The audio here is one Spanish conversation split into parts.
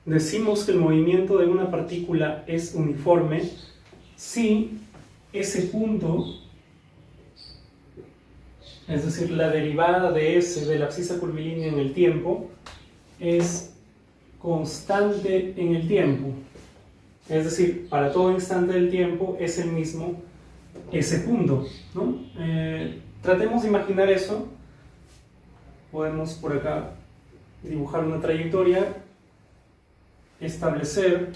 Decimos que el movimiento de una partícula es uniforme si ese punto, es decir, la derivada de S de la abscisa curvilínea en el tiempo, es constante en el tiempo. Es decir, para todo instante del tiempo es el mismo ese punto, ¿no? Tratemos de imaginar eso. Podemos por acá dibujar una trayectoria, establecer,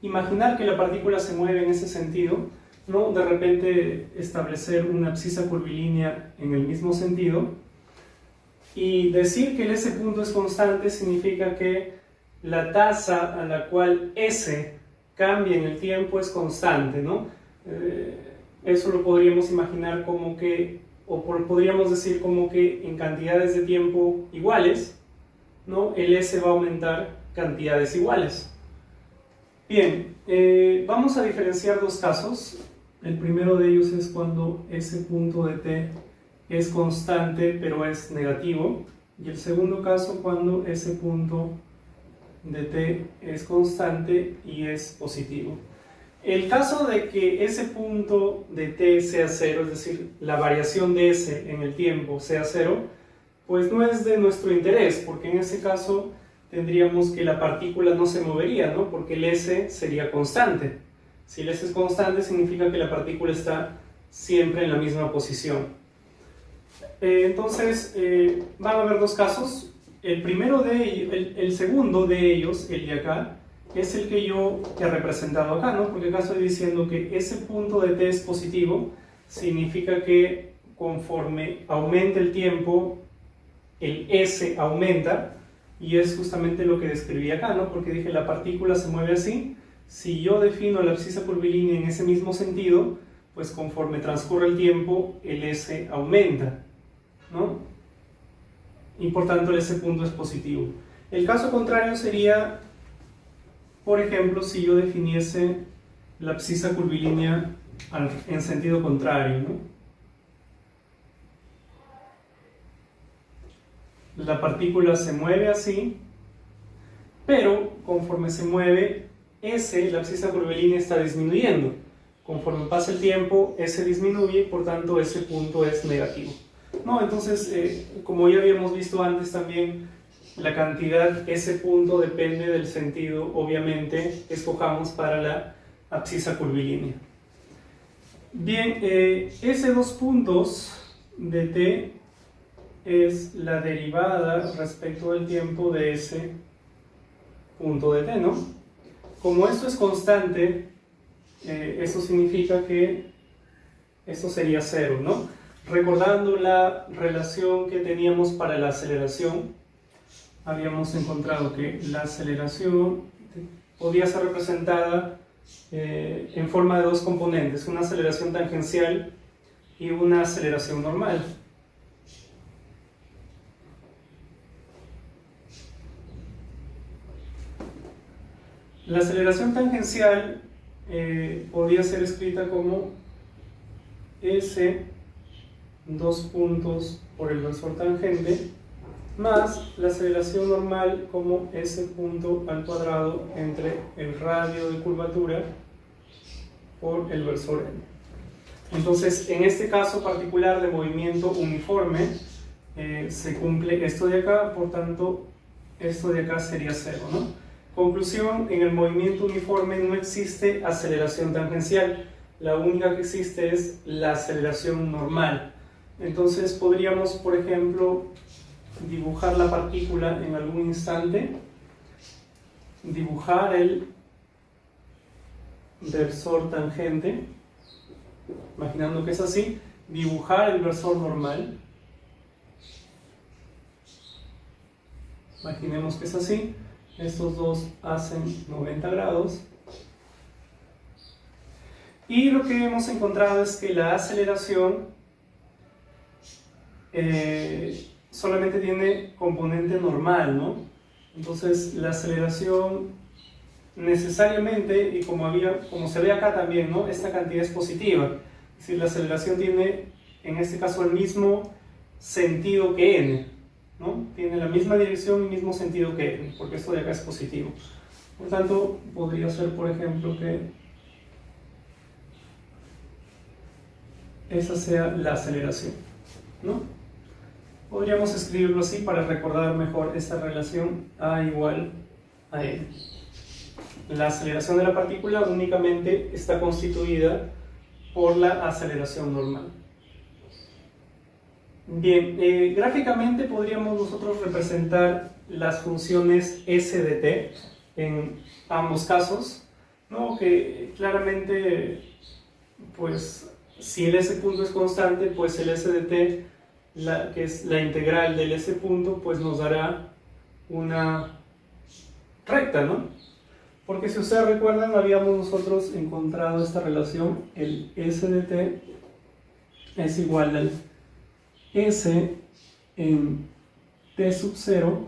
imaginar que la partícula se mueve en ese sentido, ¿no? De repente establecer una abscisa curvilínea en el mismo sentido, y decir que ese punto es constante significa que la tasa a la cual S cambia en el tiempo es constante, ¿no? Eso lo podríamos imaginar como que, podríamos decir como que en cantidades de tiempo iguales, ¿no? El S va a aumentar cantidades iguales. Bien, vamos a diferenciar dos casos. El primero de ellos es cuando ese punto de t es constante pero es negativo, y el segundo caso cuando ese punto de t es constante y es positivo. El caso de que ese punto de t sea cero, es decir, la variación de s en el tiempo sea cero, pues no es de nuestro interés, porque en ese caso tendríamos que la partícula no se movería, ¿no? Porque el s sería constante. Si el s es constante, significa que la partícula está siempre en la misma posición. Entonces, van a haber dos casos. El primero de ellos, el segundo de ellos, el de acá, es el que yo he representado acá, ¿no? Porque acá estoy diciendo que ese punto de t es positivo, significa que conforme aumente el tiempo, el s aumenta, y es justamente lo que describí acá, ¿no? Porque dije la partícula se mueve así. Si yo defino la abscisa curvilínea en ese mismo sentido, pues conforme transcurre el tiempo, el s aumenta, ¿no? Y por tanto ese punto es positivo. El caso contrario sería, por ejemplo, si yo definiese la abscisa curvilínea en sentido contrario, ¿no? La partícula se mueve así, pero conforme se mueve, S, la abscisa curvilínea, está disminuyendo. Conforme pasa el tiempo, S disminuye y por tanto ese punto es negativo, ¿no? Entonces, como ya habíamos visto antes también, la cantidad, ese punto depende del sentido, obviamente, que escojamos para la abscisa curvilínea. Bien, ese dos puntos de t es la derivada respecto del tiempo de ese punto de t, ¿no? Como esto es constante, eso significa que esto sería cero, ¿no? Recordando la relación que teníamos para la aceleración, habíamos encontrado que la aceleración podía ser representada en forma de dos componentes, una aceleración tangencial y una aceleración normal. La aceleración tangencial podía ser escrita como S, dos puntos por el versor tangente, más la aceleración normal como S punto al cuadrado entre el radio de curvatura por el versor n. Entonces, en este caso particular de movimiento uniforme, se cumple esto de acá, por tanto, esto de acá sería cero, ¿no? Conclusión, en el movimiento uniforme no existe aceleración tangencial, la única que existe es la aceleración normal. Entonces podríamos, por ejemplo, dibujar la partícula en algún instante, dibujar el versor tangente, imaginando que es así, dibujar el versor normal, imaginemos que es así. Estos dos hacen 90 grados. Y lo que hemos encontrado es que la aceleración solamente tiene componente normal, ¿no? Entonces la aceleración necesariamente, y como se ve acá también, ¿no? Esta cantidad es positiva. Es decir, la aceleración tiene, en este caso, el mismo sentido que n, ¿no? Tiene la misma dirección y mismo sentido que n, porque esto de acá es positivo. Por tanto, podría ser, por ejemplo, que esa sea la aceleración, ¿no? Podríamos escribirlo así para recordar mejor esta relación A igual a M. La aceleración de la partícula únicamente está constituida por la aceleración normal. Bien, gráficamente podríamos nosotros representar las funciones s de t en ambos casos, ¿no? Que claramente, pues, si el s punto es constante, pues el s de t, que es la integral del s punto, pues nos dará una recta, ¿no? Porque si ustedes recuerdan, habíamos nosotros encontrado esta relación, el s de t es igual al s en t sub 0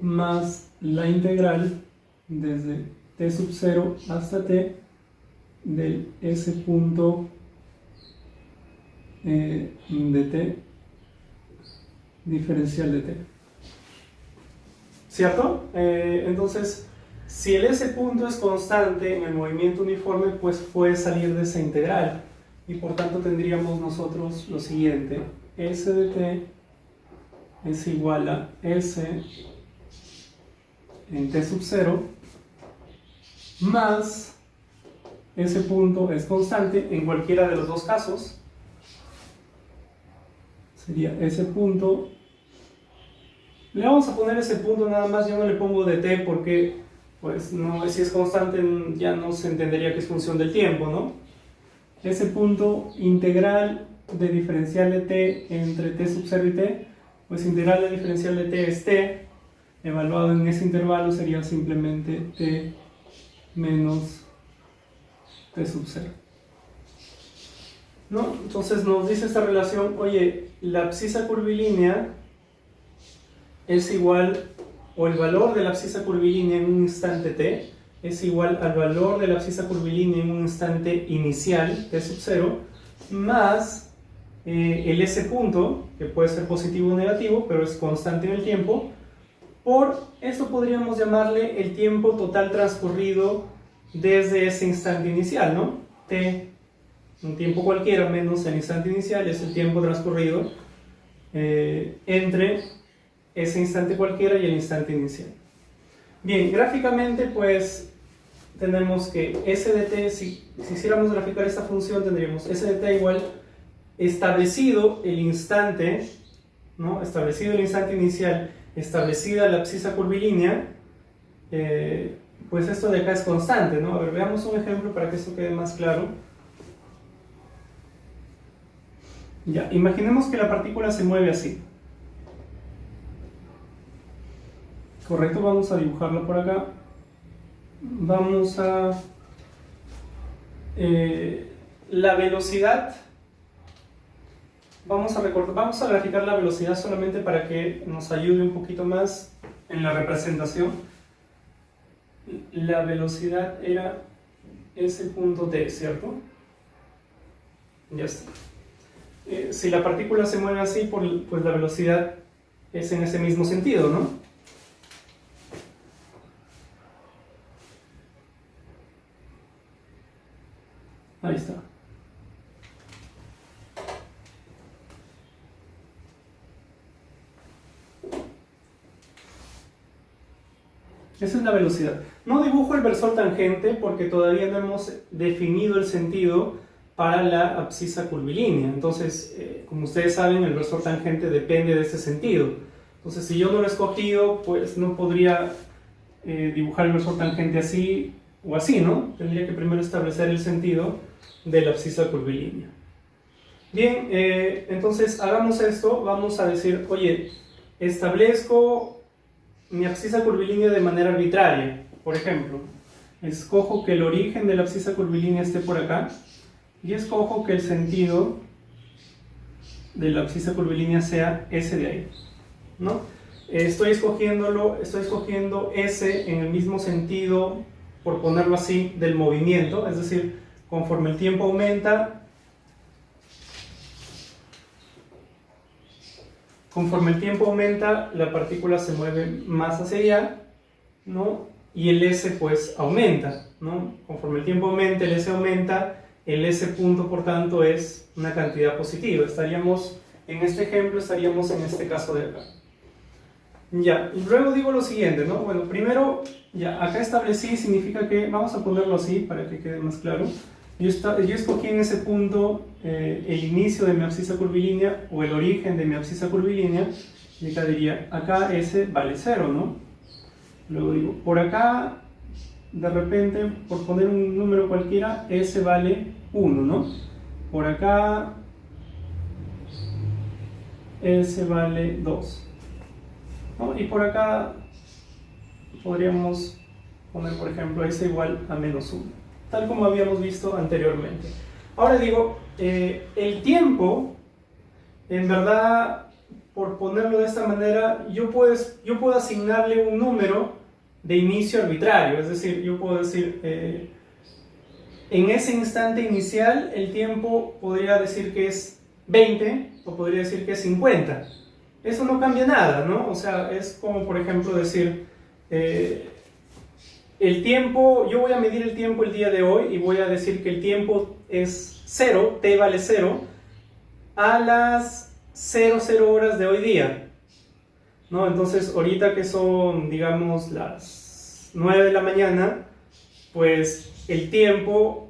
más la integral desde t sub 0 hasta t del s punto de t diferencial de t. ¿Cierto? Entonces, si el s punto es constante en el movimiento uniforme, pues puede salir de esa integral. Y por tanto tendríamos nosotros lo siguiente: s de t es igual a s en t sub 0 más s punto es constante en cualquiera de los dos casos. Sería s punto. Le vamos a poner ese punto nada más, yo no le pongo de t porque, pues, no, si es constante ya no se entendería que es función del tiempo, ¿no? Ese punto integral de diferencial de t entre t sub 0 y t, pues integral de diferencial de t es t, evaluado en ese intervalo sería simplemente t menos t sub 0. ¿No? Entonces nos dice esta relación, oye, la abscisa curvilínea es igual, o el valor de la abscisa curvilínea en un instante t es igual al valor de la abscisa curvilínea en un instante inicial, t sub 0, más el s punto, que puede ser positivo o negativo, pero es constante en el tiempo, por esto podríamos llamarle el tiempo total transcurrido desde ese instante inicial, ¿no? T, un tiempo cualquiera menos el instante inicial, es el tiempo transcurrido entre ese instante cualquiera y el instante inicial. Bien, gráficamente pues tenemos que s de t, si hiciéramos graficar esta función, tendríamos s de t igual establecido el instante, ¿no? Establecido el instante inicial, establecida la abscisa curvilínea, pues esto de acá es constante, ¿no? A ver, veamos un ejemplo para que esto quede más claro. Ya, imaginemos que la partícula se mueve así. Correcto, vamos a dibujarlo por acá. Vamos a... la velocidad... Vamos a graficar la velocidad solamente para que nos ayude un poquito más en la representación. La velocidad era ese punto t, ¿cierto? Ya está. Si la partícula se mueve así, pues la velocidad es en ese mismo sentido, ¿no? Ahí está. Esa es la velocidad. No dibujo el versor tangente porque todavía no hemos definido el sentido para la abscisa curvilínea. Entonces, como ustedes saben, el versor tangente depende de ese sentido. Entonces, si yo no lo he escogido, pues no podría dibujar el versor tangente así o así, ¿no? Tendría que primero establecer el sentido de la abscisa curvilínea. Bien, entonces hagamos esto. Vamos a decir, oye, establezco mi abscisa curvilínea de manera arbitraria. Por ejemplo, escojo que el origen de la abscisa curvilínea esté por acá y escojo que el sentido de la abscisa curvilínea sea ese de ahí, ¿no? Estoy escogiendo S en el mismo sentido, por ponerlo así, del movimiento, es decir, conforme el tiempo aumenta, la partícula se mueve más hacia allá, ¿no? y el S pues aumenta, ¿no? Conforme el tiempo aumenta, el S aumenta, el S punto por tanto es una cantidad positiva. Estaríamos, en este ejemplo, estaríamos en este caso de acá. Ya, y luego digo lo siguiente, ¿no? Bueno, primero, ya, acá establecí, significa que, vamos a ponerlo así para que quede más claro. Yo escogí en ese punto el inicio de mi abscisa curvilínea o el origen de mi abscisa curvilínea, y acá diría, acá S vale 0, ¿no? Luego digo, por acá, de repente, por poner un número cualquiera, S vale 1, ¿no? Por acá, S vale 2, ¿no? Y por acá podríamos poner, por ejemplo, S igual a menos 1, tal como habíamos visto anteriormente. Ahora digo, el tiempo, en verdad, por ponerlo de esta manera, yo puedo asignarle un número de inicio arbitrario, es decir, yo puedo decir, en ese instante inicial, el tiempo podría decir que es 20 o podría decir que es 50. Eso no cambia nada, ¿no? O sea, es como, por ejemplo, decir, el tiempo, yo voy a medir el tiempo el día de hoy y voy a decir que el tiempo es 0, t vale 0, a las 00 horas de hoy día, ¿no? Entonces, ahorita que son, digamos, las 9 de la mañana, pues el tiempo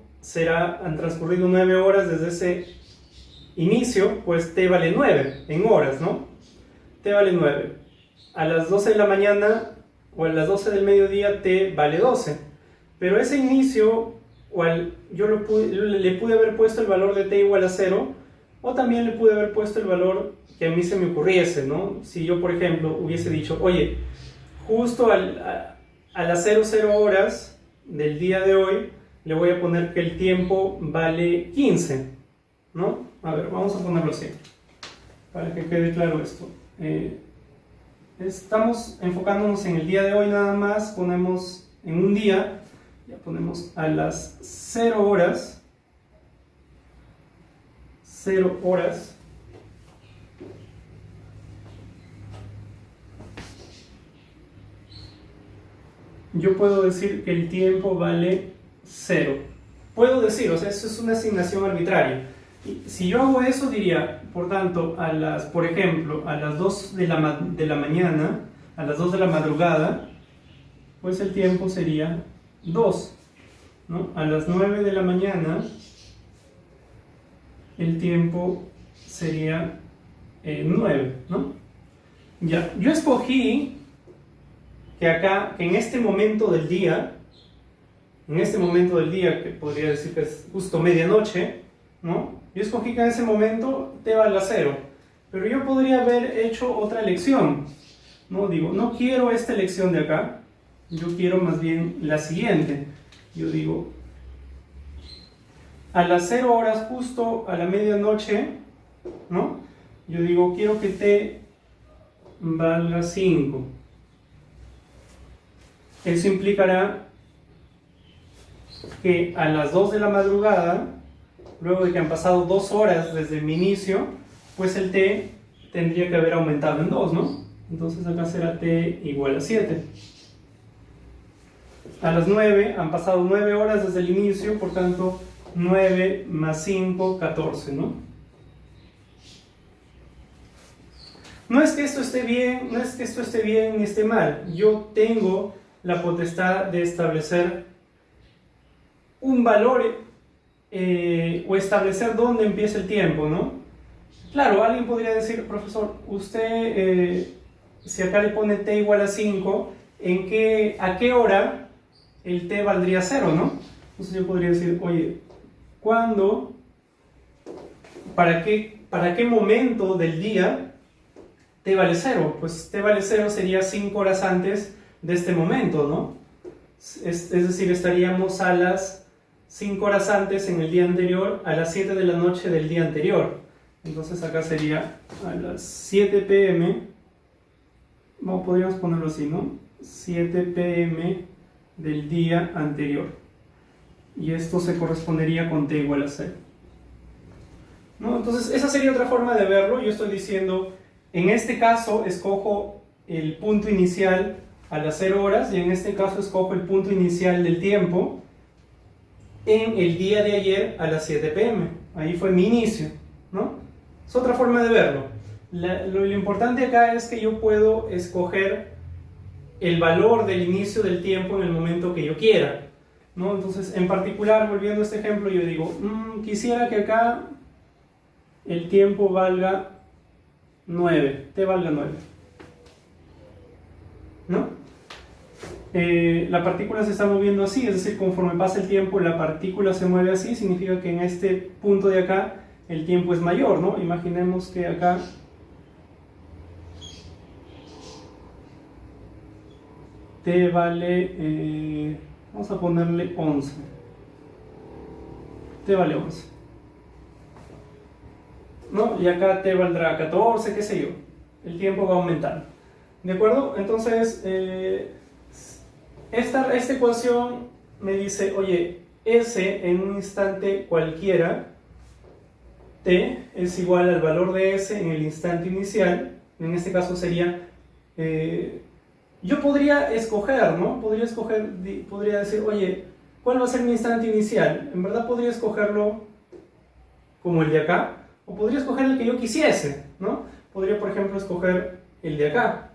han transcurrido 9 horas desde ese inicio, pues t vale 9 en horas, ¿no? T vale 9. A las 12 de la mañana o a las 12 del mediodía t vale 12. Pero ese inicio, yo le pude haber puesto el valor de t igual a 0, o también le pude haber puesto el valor que a mí se me ocurriese, ¿no? Si yo, por ejemplo, hubiese dicho, oye, justo a las 00 horas del día de hoy, le voy a poner que el tiempo vale 15, ¿no? A ver, vamos a ponerlo así, para que quede claro esto. Estamos enfocándonos en el día de hoy nada más, ponemos en un día, ya ponemos a las 0 horas, yo puedo decir que el tiempo vale 0. Puedo decir, o sea, eso es una asignación arbitraria. Y si yo hago eso, diría, por tanto, por ejemplo, a las 2 de la mañana, a las 2 de la madrugada, pues el tiempo sería 2, ¿no? A las 9 de la mañana, el tiempo sería 9, ¿no? Ya, yo escogí que acá, que en este momento del día, que podría decir que es justo medianoche, ¿no? Yo escogí que en ese momento t vale a 0, pero yo podría haber hecho otra elección, ¿no? Digo, no quiero esta elección de acá, yo quiero más bien la siguiente. Yo digo, a las 0 horas justo a la medianoche, ¿no? Yo digo, quiero que t valga 5. Eso implicará que a las 2 de la madrugada, luego de que han pasado 2 horas desde mi inicio, pues el t tendría que haber aumentado en 2, ¿no? Entonces acá será t igual a 7. A las 9 han pasado 9 horas desde el inicio, por tanto 9 más 5, 14, ¿no? No es que esto esté bien, ni esté mal. Yo tengo la potestad de establecer un valor o establecer dónde empieza el tiempo, ¿no? Claro, alguien podría decir, profesor, usted, si acá le pone t igual a 5, ¿a qué hora el t valdría 0, ¿no? Entonces yo podría decir, oye, ¿cuándo? ¿Para qué momento del día t vale 0? Pues t vale 0 sería 5 horas antes de este momento, ¿no? Es decir, estaríamos a las 5 horas antes en el día anterior, a las 7 de la noche del día anterior. Entonces acá sería a las 7 p.m. Bueno, podríamos ponerlo así, ¿no? 7 p.m. del día anterior. Y esto se correspondería con t igual a 0, ¿no? Entonces esa sería otra forma de verlo. Yo estoy diciendo, en este caso escojo el punto inicial a las 0 horas, y en este caso escojo el punto inicial del tiempo en el día de ayer a las 7 p.m. Ahí fue mi inicio, ¿no? Es otra forma de verlo. Lo importante acá es que yo puedo escoger el valor del inicio del tiempo en el momento que yo quiera, ¿no? Entonces, en particular, volviendo a este ejemplo, yo digo, quisiera que acá el tiempo valga 9, t valga 9, ¿no? La partícula se está moviendo así, es decir, conforme pasa el tiempo la partícula se mueve así, significa que en este punto de acá el tiempo es mayor, ¿no? Imaginemos que acá t vale, vamos a ponerle 11, t vale 11, ¿no? Y acá t valdrá 14, qué sé yo, el tiempo va aumentando, ¿de acuerdo? Entonces, esta ecuación me dice, oye, S en un instante cualquiera, t es igual al valor de S en el instante inicial, en este caso sería, yo podría escoger, ¿no? Podría decir, oye, ¿cuál va a ser mi instante inicial? En verdad podría escogerlo como el de acá, o podría escoger el que yo quisiese, ¿no? Podría, por ejemplo, escoger el de acá,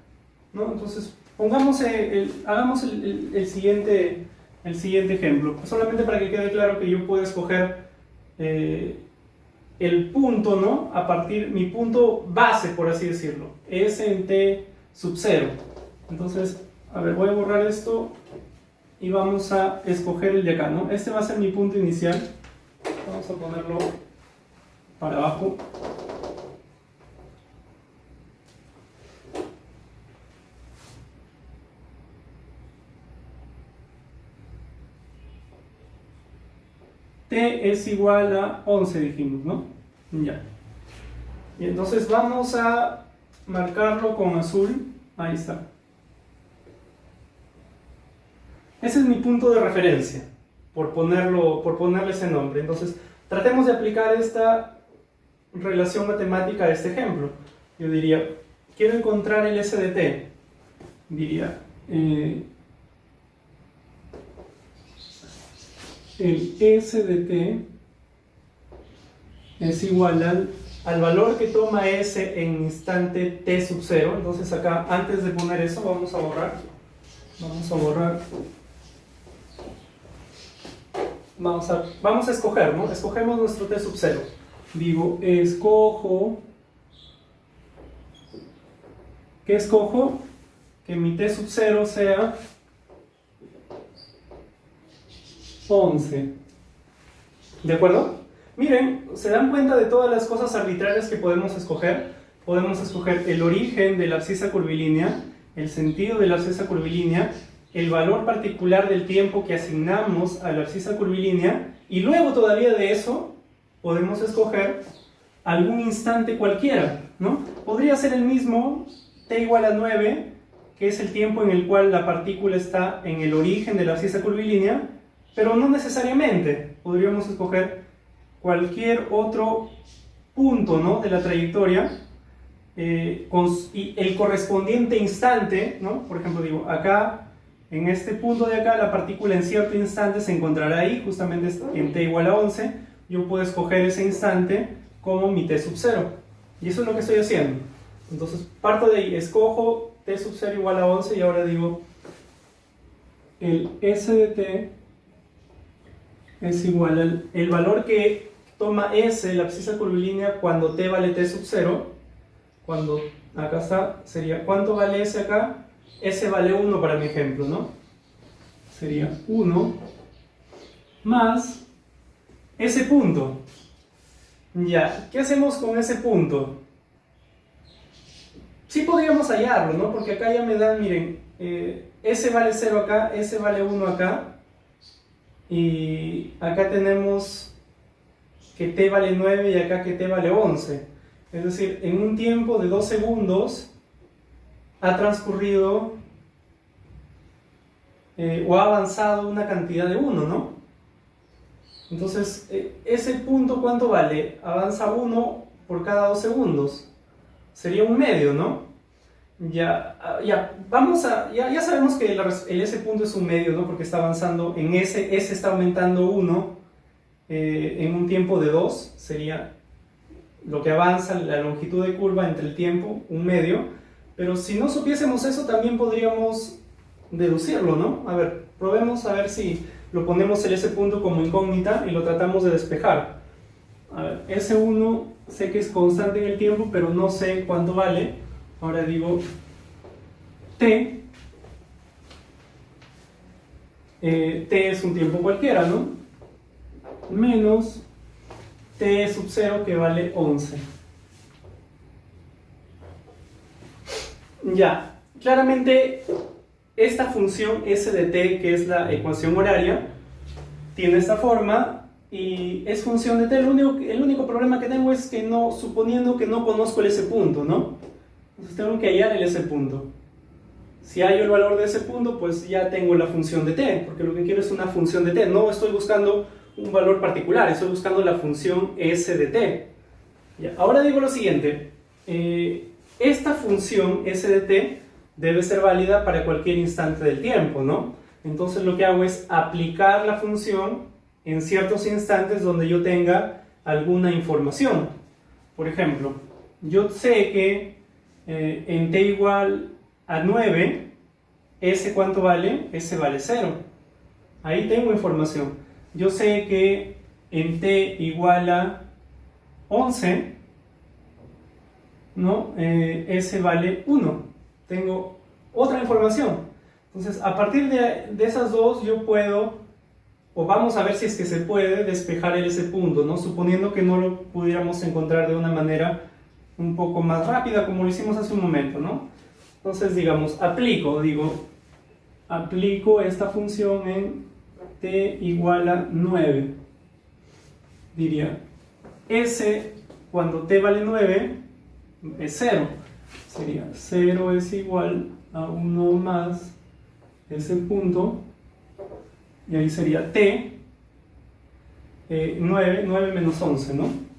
¿no? Entonces, hagamos el siguiente ejemplo, solamente para que quede claro que yo puedo escoger el punto, ¿no? Mi punto base, por así decirlo, S en t sub 0. Entonces, a ver, voy a borrar esto y vamos a escoger el de acá, ¿no? Este va a ser mi punto inicial. Vamos a ponerlo para abajo. T es igual a 11, dijimos, ¿no? Ya. Y entonces vamos a marcarlo con azul. Ahí está. Ese es mi punto de referencia, por ponerle ese nombre. Entonces, tratemos de aplicar esta relación matemática a este ejemplo. Yo diría, quiero encontrar el S de t. Diría, el S de t es igual al valor que toma S en instante t sub 0. Entonces acá, antes de poner eso, vamos a borrar. Vamos a escoger, ¿no? Escogemos nuestro t sub 0. Digo, escojo... ¿Qué escojo? Que mi t sub 0 sea 11. ¿De acuerdo? Miren, ¿se dan cuenta de todas las cosas arbitrarias que podemos escoger? Podemos escoger el origen de la abscisa curvilínea, el sentido de la abscisa curvilínea, el valor particular del tiempo que asignamos a la abscisa curvilínea, y luego todavía de eso podemos escoger algún instante cualquiera, ¿no? Podría ser el mismo t igual a 9, que es el tiempo en el cual la partícula está en el origen de la abscisa curvilínea, pero no necesariamente. Podríamos escoger cualquier otro punto, ¿no?, de la trayectoria, y el correspondiente instante, ¿no? Por ejemplo, digo, acá, en este punto de acá, la partícula en cierto instante se encontrará ahí, justamente en t igual a 11. Yo puedo escoger ese instante como mi t sub 0. Y eso es lo que estoy haciendo. Entonces, parto de ahí, escojo t sub 0 igual a 11, y ahora digo, el S de t es igual al valor que toma S, la abscisa curvilínea, cuando t vale t sub 0. Cuando acá está, sería, ¿cuánto vale S acá? S vale 1 para mi ejemplo, ¿no? Sería 1 más ese punto. Ya, ¿qué hacemos con ese punto? Sí podríamos hallarlo, ¿no? Porque acá ya me dan, miren, S vale 0 acá, S vale 1 acá, y acá tenemos que t vale 9 y acá que t vale 11. Es decir, en un tiempo de 2 segundos ha transcurrido o ha avanzado una cantidad de 1, ¿no? Entonces, ese punto, ¿cuánto vale? Avanza 1 por cada 2 segundos. Sería un medio, ¿no? Ya sabemos que el S punto es un medio, ¿no? Porque está avanzando en S está aumentando 1 en un tiempo de 2, sería lo que avanza, la longitud de curva entre el tiempo, un medio. Pero si no supiésemos eso, también podríamos deducirlo, ¿no? A ver, probemos a ver si lo ponemos el S punto como incógnita y lo tratamos de despejar. A ver, S1 sé que es constante en el tiempo, pero no sé cuánto vale. Ahora digo T. T es un tiempo cualquiera, ¿no? Menos T sub 0 que vale 11. Ya, claramente esta función S de t, que es la ecuación horaria, tiene esta forma y es función de t. El único problema que tengo es que suponiendo que no conozco el S punto, ¿no? Entonces tengo que hallar el S punto. Si hallo el valor de ese punto, pues ya tengo la función de t, porque lo que quiero es una función de t. No estoy buscando un valor particular, estoy buscando la función S de t. Ya, ahora digo lo siguiente. Esta función S de t debe ser válida para cualquier instante del tiempo, ¿no? Entonces lo que hago es aplicar la función en ciertos instantes donde yo tenga alguna información. Por ejemplo, yo sé que en t igual a 9, S ¿cuánto vale? S vale 0. Ahí tengo información. Yo sé que en t igual a 11, ¿no? S vale 1. Tengo otra información. Entonces, a partir de esas dos, yo puedo, o vamos a ver si es que se puede, despejar el S punto, ¿no? Suponiendo que no lo pudiéramos encontrar de una manera un poco más rápida, como lo hicimos hace un momento, ¿no? Entonces, digamos, aplico esta función en t igual a 9. Diría, S cuando t vale 9 es 0. Sería 0 es igual a 1 más ese punto, y ahí sería t 9 menos 11, ¿no?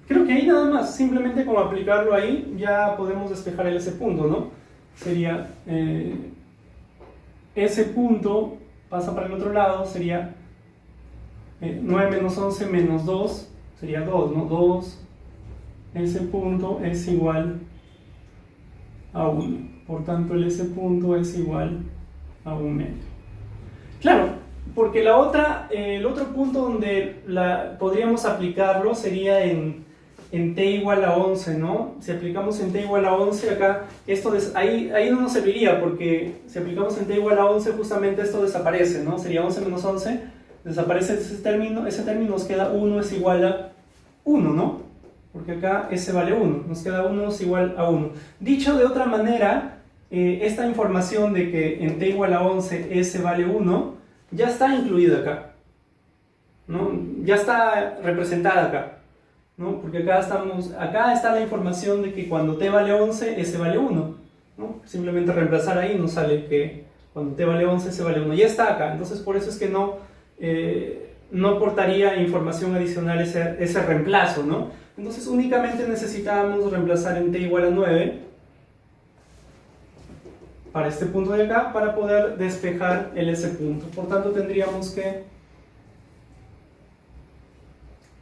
Creo que ahí nada más, simplemente con aplicarlo ahí ya podemos despejar el S punto, ¿no? Sería ese punto pasa para el otro lado, sería 9 menos 11 menos 2, sería 2, ¿no? 2, ese punto es igual a 1. Por tanto, el S punto es igual a 1 medio. Claro, porque el otro punto donde podríamos aplicarlo sería en t igual a 11, ¿no? Si aplicamos en t igual a 11, acá, ahí no nos serviría, porque si aplicamos en t igual a 11, justamente esto desaparece, ¿no? Sería 11 menos 11, desaparece ese término, nos queda 1 es igual a 1, ¿no? Porque acá S vale 1, nos queda 1 es igual a 1. Dicho de otra manera, esta información de que en t igual a 11 S vale 1, ya está incluida acá, ¿no? Ya está representada acá, ¿no? Porque acá está la información de que cuando t vale 11, S vale 1, ¿no? Simplemente reemplazar ahí nos sale que cuando t vale 11, S vale 1. Ya está acá, entonces por eso es que no aportaría información adicional ese reemplazo, ¿no? Entonces únicamente necesitábamos reemplazar en t igual a 9 para este punto de acá para poder despejar el S punto. Por tanto tendríamos que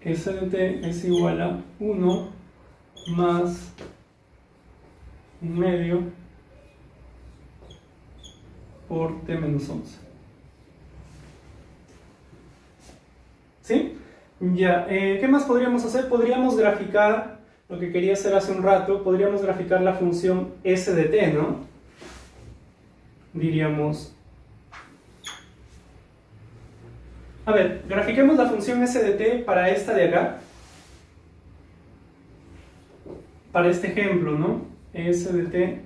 S de t es igual a 1 más 1 medio por t menos 11. ¿Sí? Ya, ¿qué más podríamos hacer? Podríamos graficar lo que quería hacer hace un rato, podríamos graficar la función S de t, ¿no? Diríamos, a ver, grafiquemos la función S de t para esta de acá, para este ejemplo, ¿no? S de t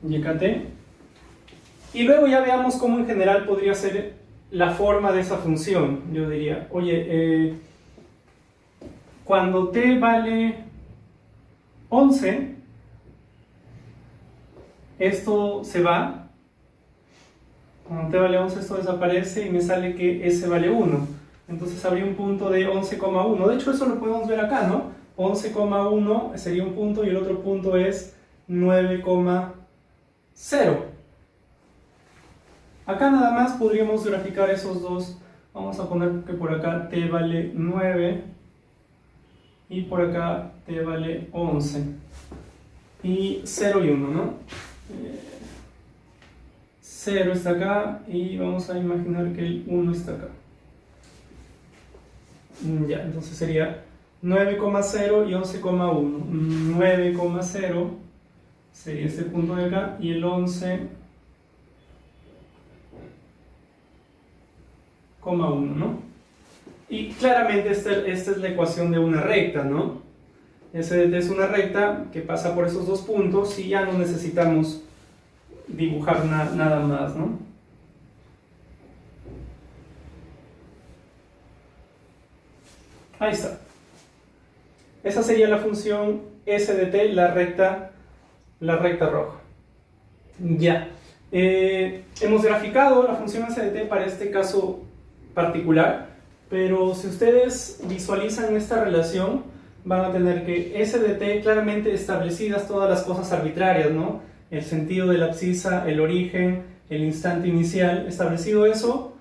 y kt, y luego ya veamos cómo en general podría ser la forma de esa función. Yo diría, oye, cuando t vale 11, esto se va. Cuando t vale 11 esto desaparece y me sale que S vale 1. Entonces habría un punto de 11,1. De hecho eso lo podemos ver acá, ¿no? 11,1 sería un punto y el otro punto es 9,0. Acá nada más podríamos graficar esos dos. Vamos a poner que por acá t vale 9 y por acá t vale 11. Y 0 y 1, ¿no? 0 está acá y vamos a imaginar que el 1 está acá. Ya, entonces sería 9,0 y 11,1. 9,0 sería este punto de acá y el 11,1, ¿no? Y claramente esta es la ecuación de una recta, ¿no? S de t es una recta que pasa por esos dos puntos y ya no necesitamos dibujar nada más, ¿no? Ahí está. Esa sería la función S de t, la recta roja. Ya. Hemos graficado la función S de t para este caso particular, pero si ustedes visualizan esta relación, van a tener que S de t claramente establecidas todas las cosas arbitrarias, ¿no? El sentido de la abscisa, el origen, el instante inicial. Establecido eso,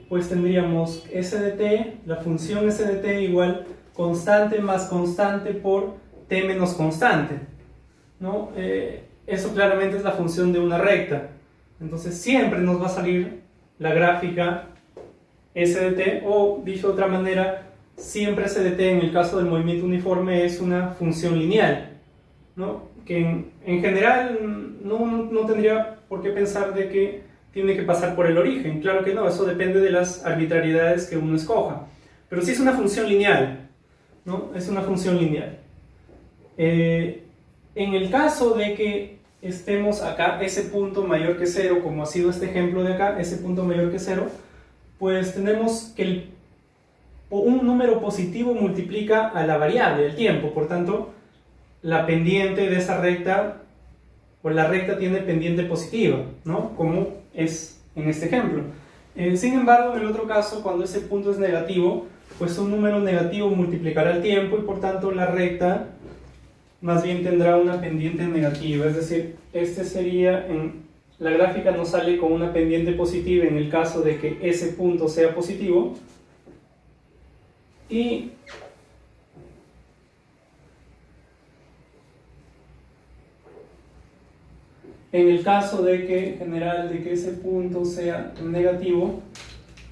pues tendríamos S de t, la función S de t igual constante más constante por t menos constante, ¿no? Eso claramente es la función de una recta. Entonces siempre nos va a salir la gráfica S de t, o dicho de otra manera, siempre S de t en el caso del movimiento uniforme es una función lineal, ¿no? Que en general no tendría por qué pensar de que tiene que pasar por el origen. Claro que no, eso depende de las arbitrariedades que uno escoja. Pero sí es una función lineal, ¿no? Es una función lineal. En el caso de que estemos acá, ese punto mayor que 0, como ha sido este ejemplo de acá, ese punto mayor que 0, pues tenemos que un número positivo multiplica a la variable, el tiempo. Por tanto, la pendiente de esa recta, o la recta tiene pendiente positiva, ¿no? Como es en este ejemplo. Sin embargo, en el otro caso, cuando ese punto es negativo, pues un número negativo multiplicará el tiempo y por tanto la recta más bien tendrá una pendiente negativa. Es decir, este sería, la gráfica nos sale con una pendiente positiva en el caso de que ese punto sea positivo, y en el caso de que, en general, de que ese punto sea negativo,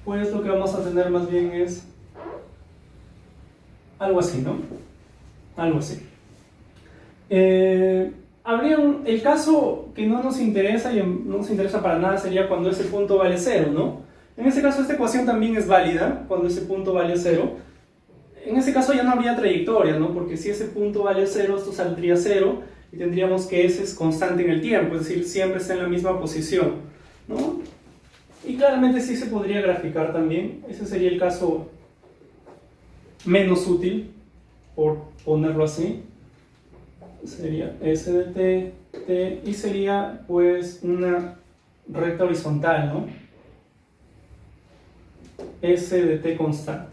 pues lo que vamos a tener más bien es algo así, ¿no? Algo así. El caso que no nos interesa y no nos interesa para nada sería cuando ese punto vale 0, ¿no? En ese caso esta ecuación también es válida cuando ese punto vale 0. En ese caso ya no habría trayectoria, ¿no? Porque si ese punto vale 0, esto saldría 0 y tendríamos que S es constante en el tiempo, es decir, siempre está en la misma posición, ¿no? Y claramente sí se podría graficar también. Ese sería el caso menos útil, por ponerlo así. Sería S de t, t, y sería pues una recta horizontal, ¿no? S de t constante.